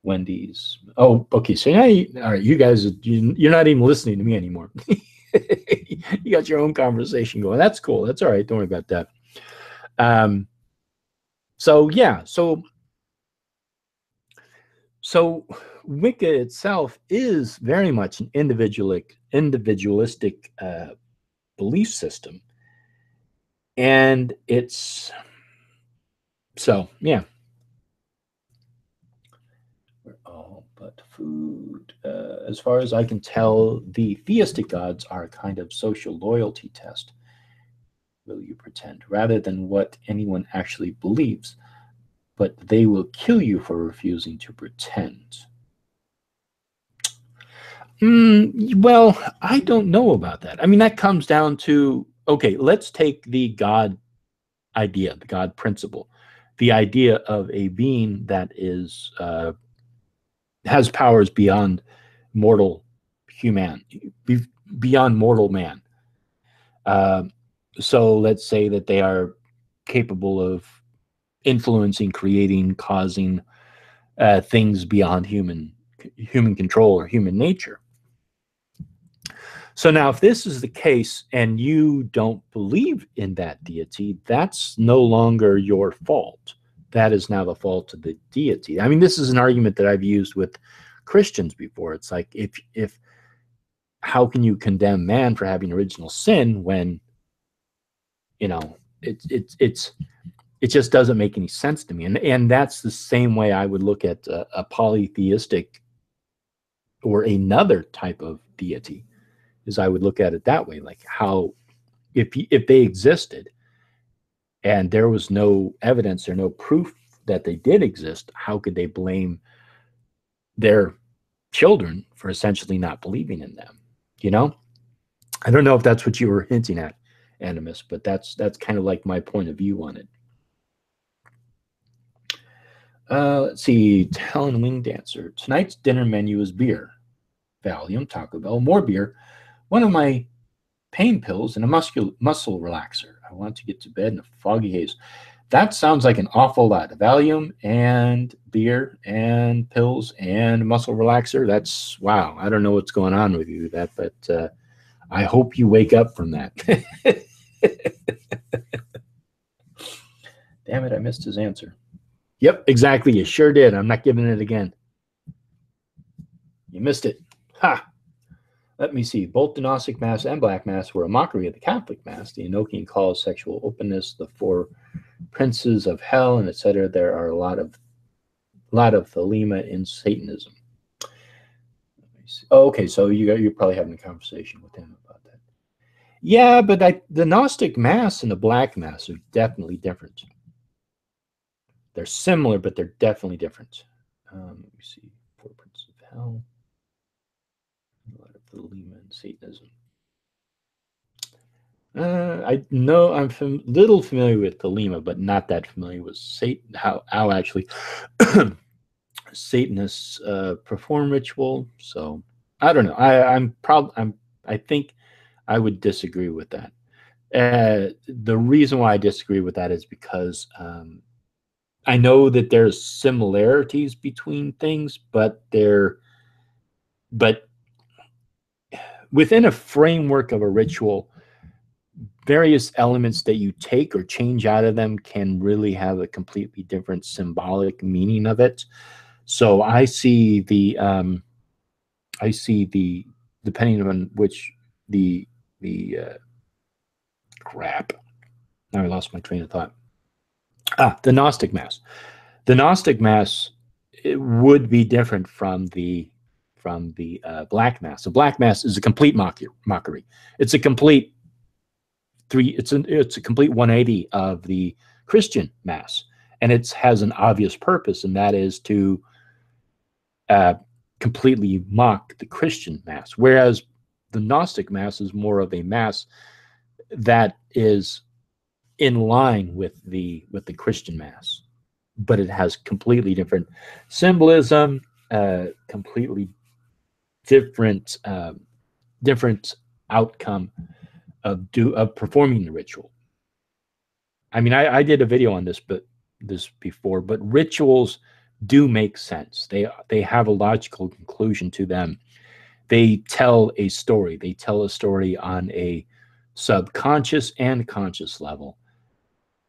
Wendy's. Oh, okay. So now, all right, you guys, you're not even listening to me anymore. You got your own conversation going. That's cool. That's all right. Don't worry about that. So yeah. So Wicca itself is very much an individualistic belief system, and it's so yeah. We're all but food. As far as I can tell, the theistic gods are a kind of social loyalty test. Will you pretend, rather than what anyone actually believes? But they will kill you for refusing to pretend. Well, I don't know about that. I mean, that comes down to, okay, let's take the God idea, the God principle, the idea of a being that is has powers beyond mortal beyond mortal man. So let's say that they are capable of influencing, creating, causing things beyond human control or human nature. So now, if this is the case and you don't believe in that deity, that's no longer your fault. That is now the fault of the deity. I mean, this is an argument that I've used with Christians before. It's like, if how can you condemn man for having original sin when, you know, it just doesn't make any sense to me. And that's the same way I would look at a polytheistic or another type of deity. Is I would look at it that way, like how if they existed and there was no evidence or no proof that they did exist, how could they blame their children for essentially not believing in them? You know, I don't know if that's what you were hinting at, Animus, but that's kind of like my point of view on it. Let's see. Helen Wing Dancer. Tonight's dinner menu is beer, Valium, Taco Bell, more beer, one of my pain pills, and a muscle relaxer. I want to get to bed in a foggy haze. That sounds like an awful lot. Valium and beer and pills and muscle relaxer. That's, wow. I don't know what's going on with you, but I hope you wake up from that. Damn it, I missed his answer. Yep, exactly. You sure did. I'm not giving it again. You missed it. Ha! Let me see. Both the Gnostic Mass and Black Mass were a mockery of the Catholic Mass. The Enochian calls sexual openness, the four princes of hell, and etc. There are a lot of thelema in Satanism. Oh, okay, so you're probably having a conversation with him about that. Yeah, but the Gnostic Mass and the Black Mass are definitely different. They're similar, but they're definitely different. Let me see. Four princes of hell. A lot of thelema in Satanism. I know I'm little familiar with thelema, but not that familiar with Satan. How actually Satanists perform ritual. So I don't know. I think I would disagree with that. The reason why I disagree with that is because I know that there's similarities between things, but within a framework of a ritual, various elements that you take or change out of them can really have a completely different symbolic meaning of it. So I see the depending on which crap. Now I lost my train of thought. The Gnostic Mass. The Gnostic Mass, it would be different from the Black Mass. The Black Mass is a complete mockery. It's a complete it's a complete 180 of the Christian Mass, and it has an obvious purpose, and that is to completely mock the Christian Mass. Whereas the Gnostic Mass is more of a Mass that is in line with the Christian Mass, but it has completely different symbolism, completely different outcome of performing the ritual. I mean, I did a video on this before, but rituals do make sense. They have a logical conclusion to them. They tell a story. They tell a story on a subconscious and conscious level.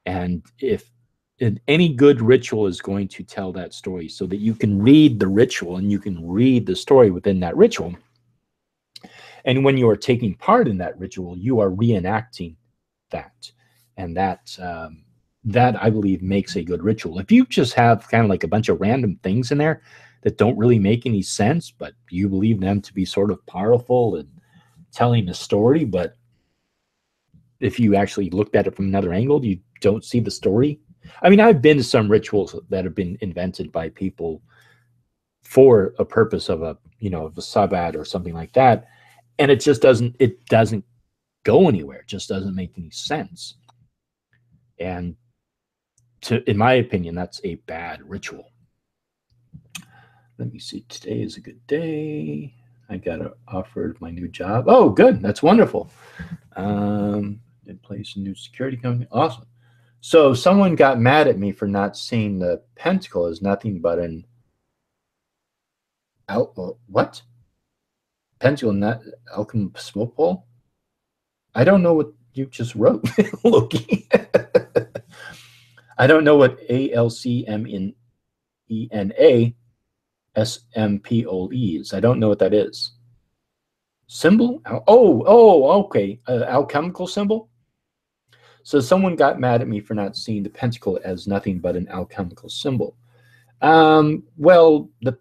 And if any good ritual is going to tell that story so that you can read the ritual and you can read the story within that ritual. And when you are taking part in that ritual, you are reenacting that. And that I believe makes a good ritual. If you just have kind of like a bunch of random things in there that don't really make any sense, but you believe them to be sort of powerful and telling a story, but if you actually looked at it from another angle, you don't see the story. I mean, I've been to some rituals that have been invented by people for a purpose of a Sabbat or something like that. And it just doesn't go anywhere. It just doesn't make any sense. And in my opinion, that's a bad ritual. Let me see. Today is a good day. I got offered my new job. Oh, good. That's wonderful. In place a new security company. Awesome. So someone got mad at me for not seeing the pentacle as nothing but an what? Pentacle, not alchemy smoke pole? I don't know what you just wrote, Loki. I don't know what ALCMENA SMPOE is. I don't know what that is. Symbol? Okay. Alchemical symbol? So someone got mad at me for not seeing the pentacle as nothing but an alchemical symbol. Well, the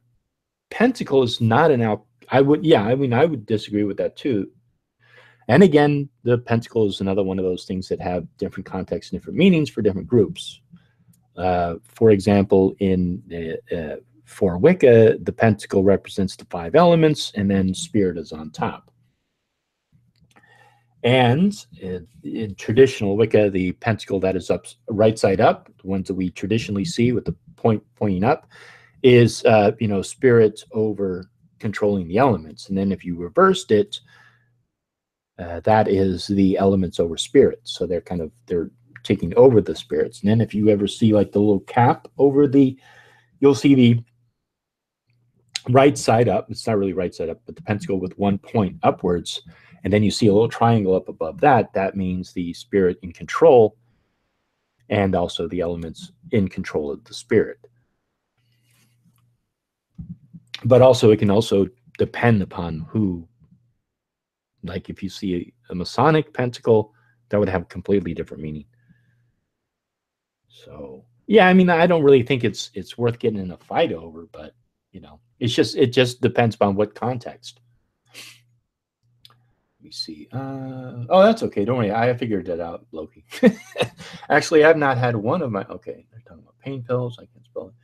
pentacle is not an I would disagree with that too. And again, the pentacle is another one of those things that have different contexts and different meanings for different groups. For example, for Wicca, the pentacle represents the 5 elements, and then spirit is on top. And in traditional Wicca, the pentacle that is up, right side up, the ones that we traditionally see with the point pointing up, is spirit over controlling the elements. And then if you reversed it, that is the elements over spirits. So they're taking over the spirits. And then if you ever see like the little cap over you'll see the right side up. It's not really right side up, but the pentacle with one point upwards. And then you see a little triangle up above that. That means the spirit in control, and also the elements in control of the spirit. But also, it can also depend upon who. Like if you see a Masonic pentacle, that would have a completely different meaning. So yeah, I mean, I don't really think it's worth getting in a fight over, but it just depends upon what context. Let me see. Oh, that's okay. Don't worry. I figured that out, Loki. Actually, I've not had one of my. Okay, they're talking about pain pills. I can't spell it.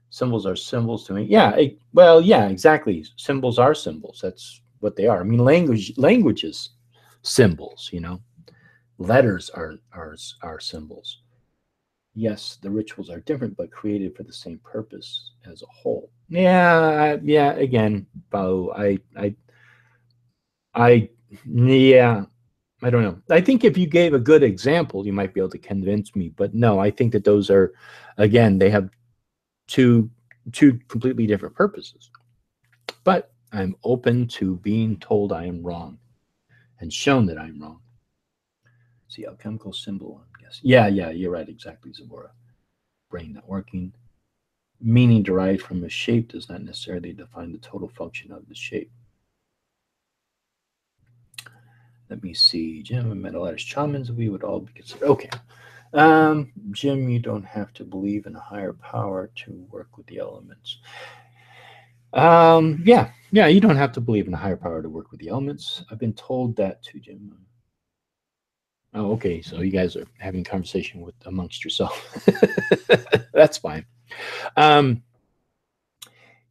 Symbols are symbols to me. Yeah. Well, yeah, exactly. Symbols are symbols. That's what they are. I mean, language is symbols. Letters are symbols. Yes, the rituals are different, but created for the same purpose as a whole. Yeah. Again, Bao, yeah, I don't know. I think if you gave a good example, you might be able to convince me. But no, I think that those are, again, they have two completely different purposes. But I'm open to being told I am wrong and shown that I'm wrong. See, alchemical symbol, yes. Yeah, you're right, exactly, Zabora. Brain not working. Meaning derived from a shape does not necessarily define the total function of the shape. Let me see. Jim and metal artist shamans, we would all be considered. Okay. Jim, you don't have to believe in a higher power to work with the elements. Yeah, you don't have to believe in a higher power to work with the elements. I've been told that too, Jim. Oh, okay. So you guys are having a conversation amongst yourself. That's fine.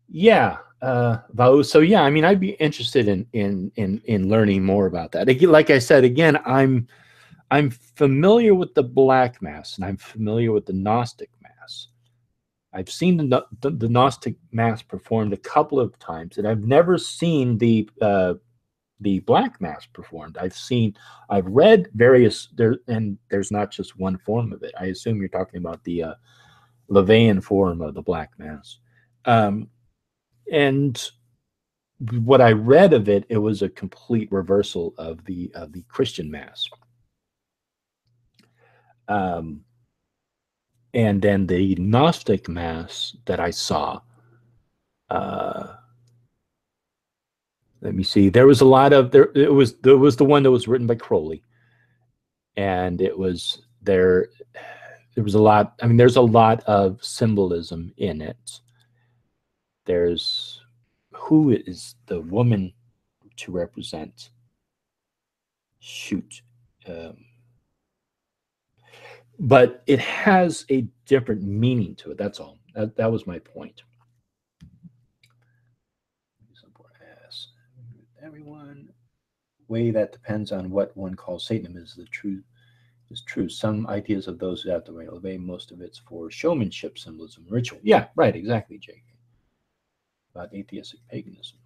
Yeah. So yeah, I mean, I'd be interested in learning more about that. Again, like I said, again, I'm familiar with the Black Mass, and I'm familiar with the Gnostic Mass. I've seen the Gnostic Mass performed a couple of times, and I've never seen the Black Mass performed. I've read various and there's not just one form of it. I assume you're talking about the Levian form of the Black Mass. And what I read of it, it was a complete reversal of the Christian Mass. And then the Gnostic Mass that I saw, let me see. There was a lot of there. It was the one that was written by Crowley, and it was there. There was a lot. I mean, there's a lot of symbolism in it. There's who is the woman to represent. Shoot. But it has a different meaning to it. That's all. That was my point. Everyone. Way that depends on what one calls Satanism is true. Some ideas of those who have the right obey, most of it's for showmanship, symbolism, ritual. Yeah, right, exactly, Jake. About atheistic paganism.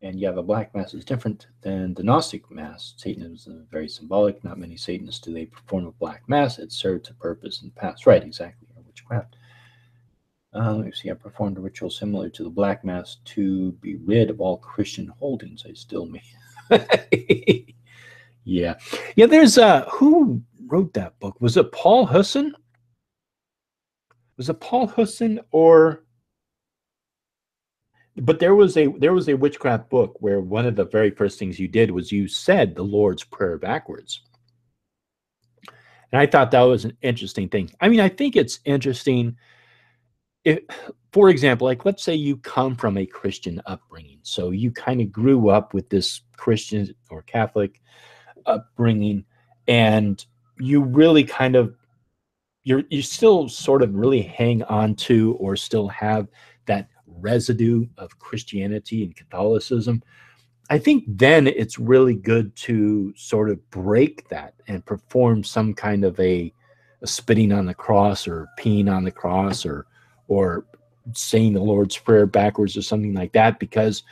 And yeah, the Black Mass is different than the Gnostic Mass. Satanism is very symbolic. Not many Satanists do they perform a Black Mass. It served a purpose in the past. Right, exactly. Or witchcraft. Let me see. I performed a ritual similar to the Black Mass to be rid of all Christian holdings. I still may. Yeah. There's who wrote that book? Was it Paul Husson? Was it Paul Husson or? But there was a witchcraft book where one of the very first things you did was you said the Lord's Prayer backwards. And I thought that was an interesting thing. I mean, I think it's interesting. if, for example, like let's say you come from a Christian upbringing, so you kind of grew up with this Christian or Catholic upbringing, and you really kind of you still sort of really hang on to or still have that residue of Christianity and Catholicism. I think then it's really good to sort of break that and perform some kind of a spitting on the cross or peeing on the cross or saying the Lord's Prayer backwards or something like that, because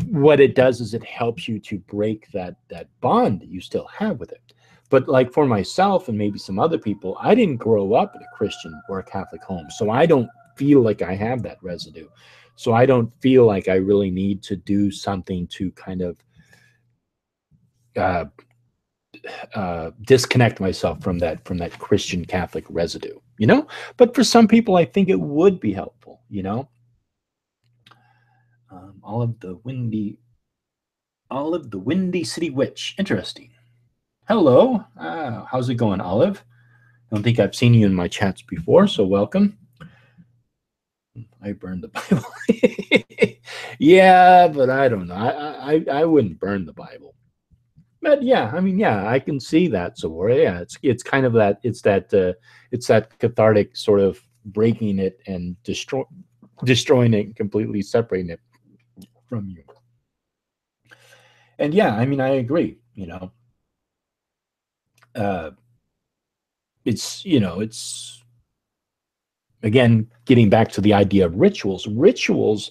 what it does is it helps you to break that bond that you still have with it. But like for myself and maybe some other people, I didn't grow up in a Christian or a Catholic home, so I don't feel like I have that residue. So I don't feel like I really need to do something to kind of disconnect myself from that Christian Catholic residue, you know. But for some people, I think it would be helpful, you know. Olive the Windy City Witch. Interesting. Hello. How's it going, Olive? I don't think I've seen you in my chats before, so welcome. I burned the Bible. Yeah, but I don't know. I wouldn't burn the Bible. But yeah, I mean, yeah, I can see that. So yeah, it's kind of that. It's that cathartic sort of breaking it and destroying it and completely separating it from you. And yeah, I mean, I agree. You know, it's again getting back to the idea of rituals. Rituals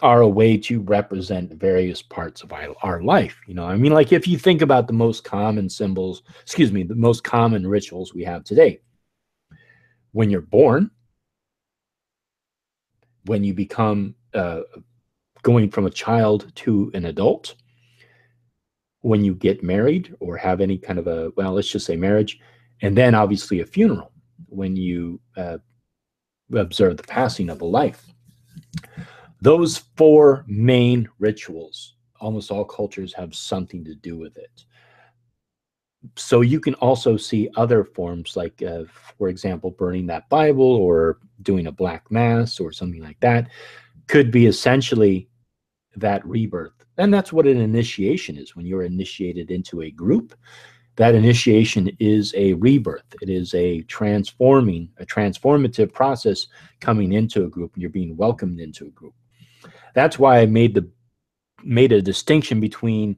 are a way to represent various parts of our life. You know, I mean, like if you think about the most common symbols, excuse me, the most common rituals we have today. When you're born, when you become going from a child to an adult, when you get married or have any kind of a, well, let's just say marriage, and then obviously a funeral, when you observe the passing of a life. Those four main rituals, almost all cultures have something to do with it. So you can also see other forms like, for example, burning that Bible or doing a black mass or something like that could be essentially that rebirth. And that's what an initiation is. When you're initiated into a group, that initiation is a rebirth. It is a transformative process coming into a group, and you're being welcomed into a group. That's why I made a distinction between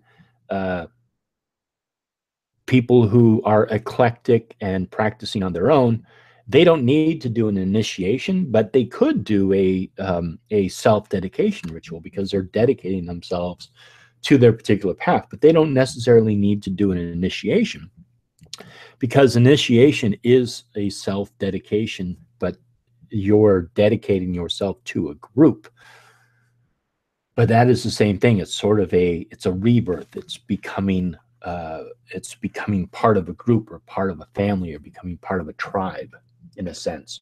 people who are eclectic and practicing on their own. They don't need to do an initiation, but they could do a self-dedication ritual because they're dedicating themselves to their particular path. But they don't necessarily need to do an initiation, because initiation is a self-dedication, but you're dedicating yourself to a group. But that is the same thing. It's sort of it's a rebirth. It's becoming part of a group or part of a family or becoming part of a tribe, in a sense.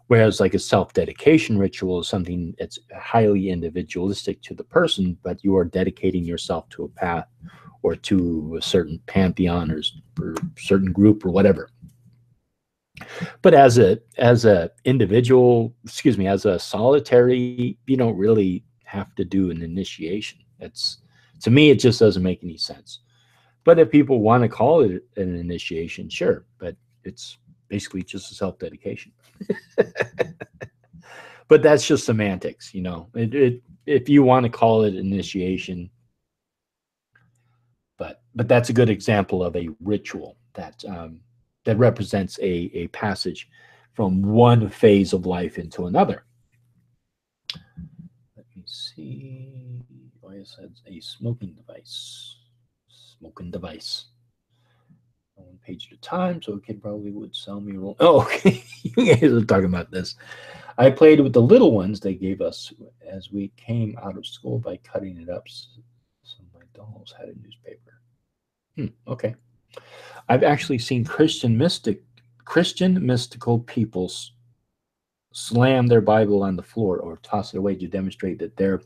Whereas like a self-dedication ritual is something that's highly individualistic to the person, but you are dedicating yourself to a path or to a certain pantheon or certain group or whatever. But as a individual, excuse me, as a solitary, you don't really have to do an initiation. To me, it just doesn't make any sense. But if people want to call it an initiation, sure. But it's basically just a self-dedication. But that's just semantics, you know. If you want to call it initiation, but that's a good example of a ritual that represents a passage from one phase of life into another. Let me see. Oh, yes, it's a smoking device. Smoking device. One page at a time, so a kid probably would sell me a roll. Oh, okay. You guys are talking about this. I played with the little ones they gave us as we came out of school by cutting it up. Some of my dolls had a newspaper. Okay. I've actually seen Christian mystical peoples slam their Bible on the floor or toss it away to demonstrate that their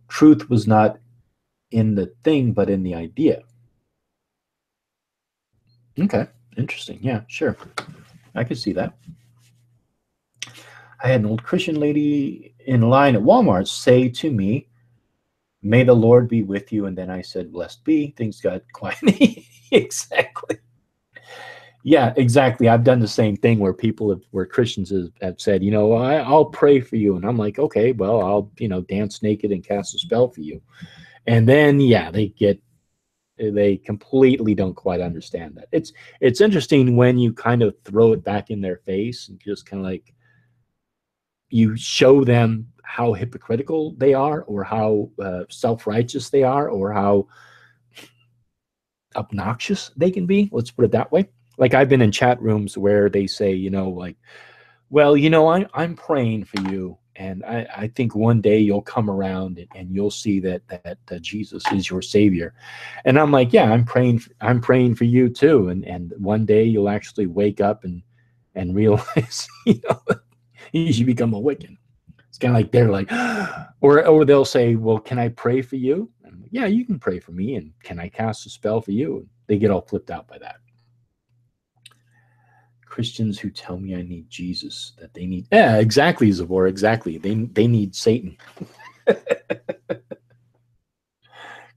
truth was not in the thing, but in the idea. Okay, interesting. Yeah, sure. I could see that. I had an old Christian lady in line at Walmart say to me, "May the Lord be with you." And then I said, "Blessed be." Things got quiet. Exactly. Yeah, exactly. I've done the same thing where where Christians have said, I'll pray for you. And I'm like, okay, well, I'll, dance naked and cast a spell for you. And then, yeah, they completely don't quite understand that. It's interesting when you kind of throw it back in their face and just kind of like you show them how hypocritical they are, or how self-righteous they are, or how obnoxious they can be. Let's put it that way. Like I've been in chat rooms where they say, like, well, I'm praying for you, and I think one day you'll come around and you'll see that Jesus is your savior. And I'm like, yeah, I'm praying for you too. And one day you'll actually wake up and realize, you should become a Wiccan. It's kind of like they're like, or they'll say, well, can I pray for you? And I'm like, yeah, you can pray for me. And can I cast a spell for you? And they get all flipped out by that. Christians who tell me I need Jesus, that they need, yeah, exactly, Zavor, exactly. They need Satan.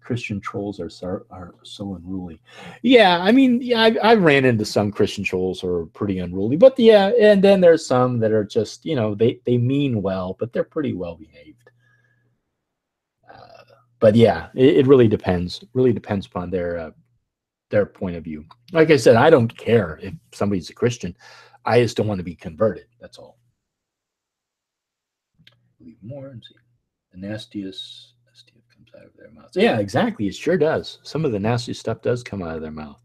Christian trolls are so unruly. Yeah, I mean, yeah, I ran into some Christian trolls who are pretty unruly, but yeah, and then there's some that are just, they mean well, but they're pretty well behaved. But yeah, it really depends. Really depends upon their point of view. Like I said, I don't care if somebody's a Christian. I just don't want to be converted. That's all. Believe more and see. The nastiest comes out of their mouths. Yeah, exactly. It sure does. Some of the nastiest stuff does come out of their mouth.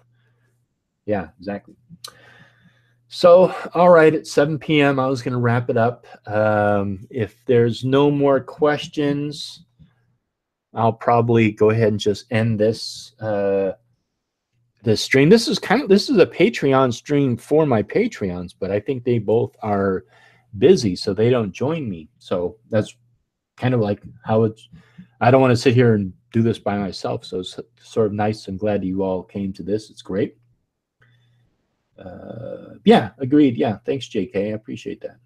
Yeah, exactly. So, all right, at 7 p.m., I was going to wrap it up. If there's no more questions, I'll probably go ahead and just end this this stream. This is a Patreon stream for my Patreons, but I think they both are busy, so they don't join me. So that's kind of like how it's, I don't want to sit here and do this by myself. So it's sort of nice. I'm glad you all came to this. It's great. Yeah, agreed. Yeah. Thanks, JK. I appreciate that.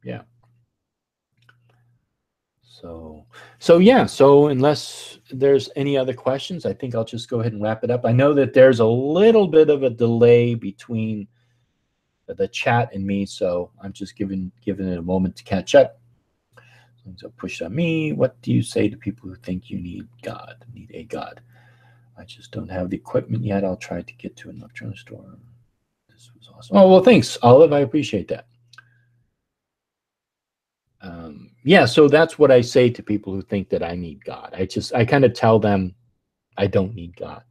Yeah. So yeah, so unless there's any other questions, I think I'll just go ahead and wrap it up. I know that there's a little bit of a delay between the chat and me, so I'm just giving it a moment to catch up. So push on me. What do you say to people who think you need a God? I just don't have the equipment yet. I'll try to get to an electronics store. This was awesome. Oh, well, thanks, Olive. I appreciate that. Yeah, so that's what I say to people who think that I need God. I kind of tell them I don't need God.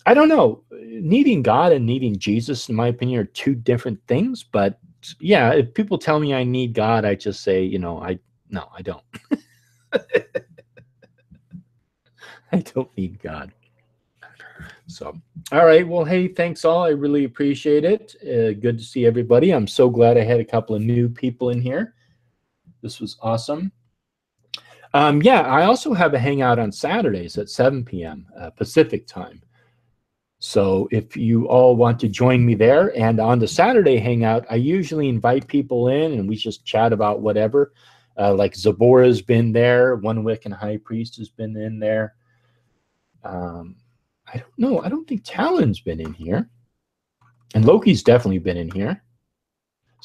I don't know. Needing God and needing Jesus, in my opinion, are two different things. But yeah, if people tell me I need God, I just say, I don't. I don't need God. So, all right. Well, hey, thanks all. I really appreciate it. Good to see everybody. I'm so glad I had a couple of new people in here. This was awesome. Yeah, I also have a hangout on Saturdays at 7 p.m. Pacific time. So if you all want to join me there, and on the Saturday hangout, I usually invite people in and we just chat about whatever. Like Zabora's been there. One Wiccan High Priest has been in there. I don't know. I don't think Talon's been in here. And Loki's definitely been in here.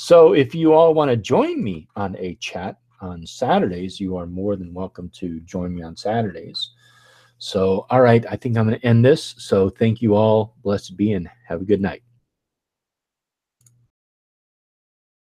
So if you all want to join me on a chat on Saturdays, you are more than welcome to join me on Saturdays. So, all right, I think I'm going to end this. So thank you all. Blessed be and have a good night.